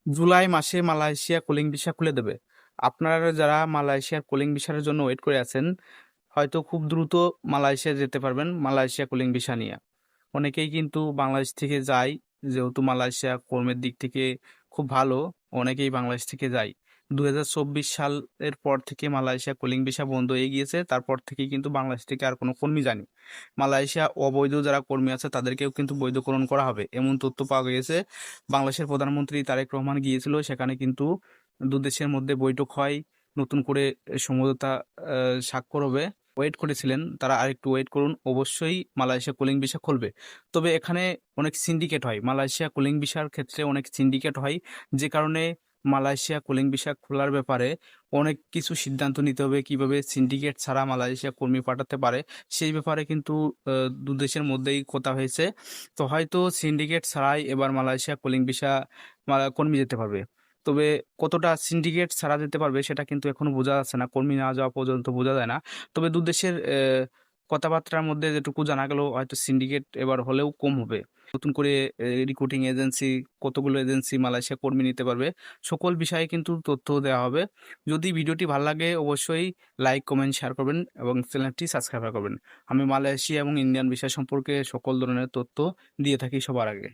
জুলাই মাসে Malaysia cooling visa খুলে দেবে। আপনারা যারা মালয়েশিয়ার কুলিং ভিসার জন্য ওয়েট করে আছেন, হয়তো খুব দ্রুত মালয়েশিয়া যেতে পারবেন মালয়েশিয়া কুলিং ভিসা নিয়ে। অনেকেই কিন্তু বাংলাদেশ থেকে যায়, যেহেতু মালয়েশিয়া কর্মের দিক থেকে খুব ভালো, অনেকেই বাংলাদেশ থেকে যায়। 2024 সালের পর থেকে মালয়েশিয়া কুলিং ভিসা বন্ধ হয়ে গিয়েছে, তারপর থেকেই কিন্তু বাংলাদেশ থেকে আর কোনো কর্মী যায়নি। মালয়েশিয়া অবৈধ যারা কর্মী আছে তাদেরকেও কিন্তু বৈধকরণ করা হবে, এমন তথ্য পাওয়া গিয়েছে। বাংলাদেশের প্রধানমন্ত্রী তারেক রহমান গিয়েছিল, সেখানে কিন্তু দু দেশের মধ্যে বৈঠক হয়, নতুন করে সমঝোতা স্বাক্ষর হবে। ওয়েট করেছিলেন তারা, আরেকটু ওয়েট করুন, অবশ্যই মালয়েশিয়া কুলিং ভিসা খুলবে। তবে এখানে অনেক সিন্ডিকেট হয়, মালয়েশিয়া কুলিং ভিসার ক্ষেত্রে অনেক সিন্ডিকেট হয়, যে কারণে মালয়েশিয়া কুলিং ভিসা খোলার ব্যাপারে অনেক কিছু সিদ্ধান্ত নিতে হবে, কিভাবে সিন্ডিকেট ছাড়া মালয়েশিয়া কর্মী পাঠাতে পারে সেই ব্যাপারে কিন্তু দু দেশের মধ্যেই কথা হয়েছে। তো হয়তো সিন্ডিকেট ছাড়াই এবার মালয়েশিয়া কুলিং ভিসা কর্মী যেতে পারবে। তবে কতটা সিন্ডিকেট ছাড়া যেতে পারবে সেটা কিন্তু এখনো বোঝা যাচ্ছে না, কর্মী না যাওয়া পর্যন্ত বোঝা যায় না। তবে দু দেশের কথাবার্তার মধ্যে যেটুকু জানা গেল, হয়তো সিন্ডিকেট এবার হলেও কম হবে। নতুন করে রিক্রুটিং এজেন্সি, কতগুলো এজেন্সি মালয়েশিয়া কর্মী নিতে পারবে, সকল বিষয়ে কিন্তু তথ্য দেওয়া হবে। যদি ভিডিওটি ভালো লাগে অবশ্যই লাইক, কমেন্ট, শেয়ার করবেন এবং চ্যানেলটি সাবস্ক্রাইব করবেন। আমি মালয়েশিয়া এবং ইন্ডিয়ান বিষয় সম্পর্কে সকল ধরনের তথ্য দিয়ে থাকি সবার আগে।